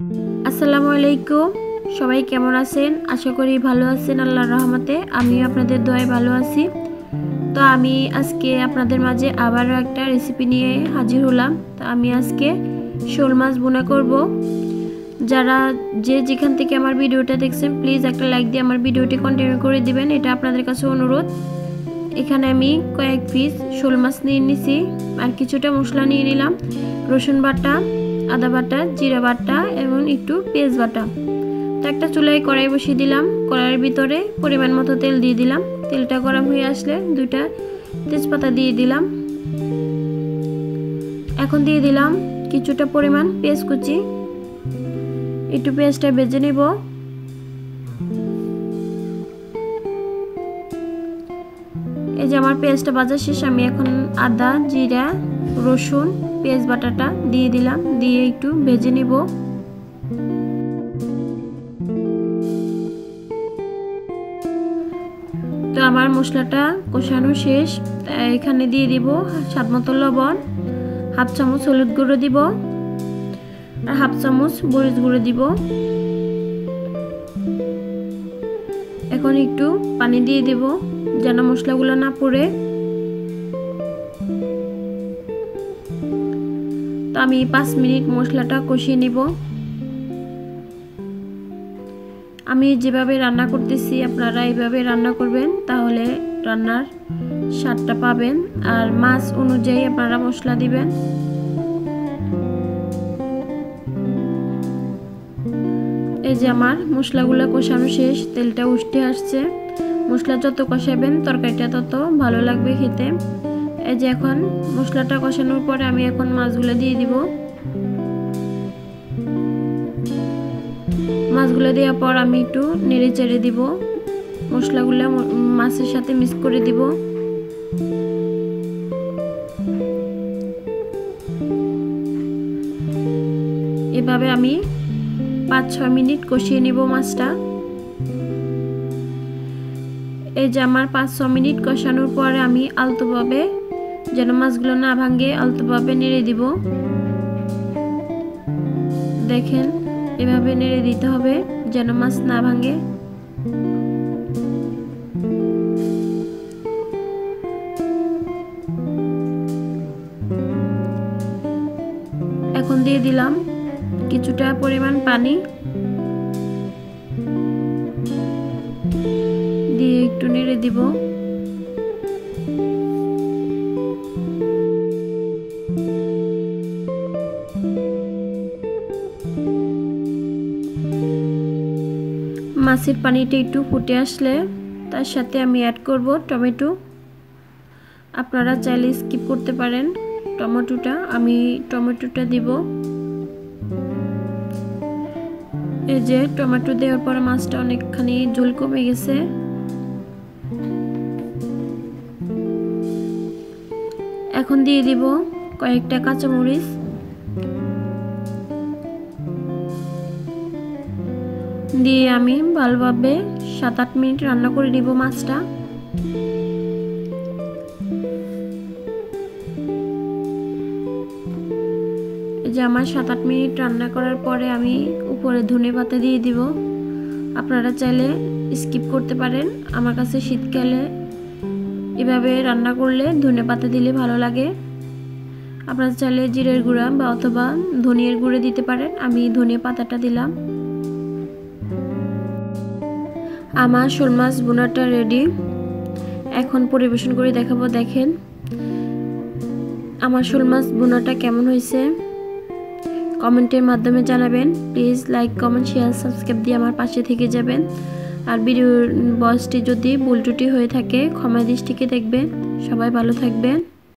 আসসালামু আলাইকুম, সবাই কেমন আছেন? আশা করি ভালো আছেন আল্লাহর রহমতে। আমিও আপনাদের দোয়ায় ভালো আছি। তো আমি আজকে আপনাদের মাঝে আবারও একটা রেসিপি নিয়ে হাজির হলাম। তো আমি আজকে শোল মাছ ভুনা করব। যারা যেখান থেকে আমার ভিডিওটা দেখছেন প্লিজ একটা লাইক দিয়ে আমার ভিডিওটি কন্টিনিউ করে দিবেন, এটা আপনাদের কাছে অনুরোধ। এখানে আমি কয়েক পিস শোল মাছ নিয়ে নিছি আর কিছুটা মশলা নিয়ে নিলাম, রসুন বাটা, আদা বাটা, জিরা বাটা এবং একটু পেঁয়াজ বাটা। তো একটা চুলায় কড়াই বসিয়ে দিলাম, কড়াইয়ের ভিতরে পরিমাণ মতো তেল দিয়ে দিলাম। তেলটা গরম হয়ে আসলে দুইটা তেজপাতা দিয়ে দিলাম। এখন দিয়ে দিলাম কিছুটা পরিমাণ পেঁয়াজ কুচি, একটু পেঁয়াজটা ভেজে নেব। এই যে আমার পেঁয়াজটা ভাজা শেষ, আমি এখন আদা, জিরা, রসুন, পেঁয়াজ বাটাটা দিয়ে দিলাম, দিয়ে একটু ভেজে নেব। তো আমার মশলাটা কষানো শেষ, এখানে দিয়ে দিব স্বাদ মতো লবণ, হাফ চামচ হলুদ গুঁড়ো দিব আর হাফ চামচ মরিচ গুঁড়ো দিব। এখন একটু পানি দিয়ে দিব যেন মশলাগুলো না পুড়ে। তো আমি 5 মিনিট মশলাটা কষিয়ে নিব। আমি যেভাবে রান্না করতেছি আপনারা এইভাবে রান্না করবেন, তাহলে রান্নার স্বাদটা পাবেন। আর মাছ অনুযায়ী আপনারা মশলা দিবেন। এই যে আমার মশলাগুলো কষানো শেষ, তেলটা উঠে আসছে। মশলা যত কষাবেন তরকারিটা তত ভালো লাগবে খেতে। এই যে এখন মশলাটা কষানোর পরে আমি এখন মাছগুলো দিয়ে দিব। মাছগুলো দেওয়ার পর আমি একটু নেড়ে চেড়ে দিব, মশলাগুলো মাছের সাথে মিক্স করে দিব। এভাবে আমি 5-6 মিনিট কষিয়ে নিব মাছটা। এই যে আমার 5-6 মিনিট কষানোর পরে আমি আলতোভাবে, যেন মাছগুলো না ভাঙে, আলতোভাবে নেড়ে দিব। দেখেন এভাবে নেড়ে দিতে হবে যেন মাছ না ভাঙে। এখন দিয়ে দিলাম কিছুটা পরিমাণ পানি, দিয়ে একটু নেড়ে দিব। মাছের পানিটা একটু ফুটে আসলে তার সাথে আমি অ্যাড করব টমেটো। আপনারা চাইলে স্কিপ করতে পারেন টমেটোটা, আমি টমেটোটা দিব। এই যে টমেটো দেওয়ার পর মাছটা অনেকখানি ঝোল কমে গেছে। এখন দিয়ে দিব কয়েকটা কাঁচামরিচ, দিয়ে আমি ভালোভাবে 7-8 মিনিট রান্না করে নিব মাছটা। এই যে আমার 7-8 মিনিট রান্না করার পরে আমি উপরে ধনেপাতা দিয়ে দিব। আপনারা চাইলে স্কিপ করতে পারেন, আমার কাছে শীতকালে এভাবে রান্না করলে ধনেপাতা দিলে ভালো লাগে। আপনারা চাইলে জিরের গুঁড়া বা অথবা ধনিয়ার গুঁড়ো দিতে পারেন, আমি ধনিয়া পাতাটা দিলাম। আমার শোল মাছ ভুনাটা রেডি, এখন পরিবেশন করে দেখাবো। দেখেন আমার শোল মাছ ভুনাটা কেমন হয়েছে কমেন্টের মাধ্যমে জানাবেন। Please like, comment, share, subscribe দিয়ে আমার পাশে থেকে যাবেন। আর ভিডিওর ভয়েসটি যদি ভুল ত্রুটি হয়ে থাকে ক্ষমা দৃষ্টিতে দেখবেন। সবাই ভালো থাকবেন।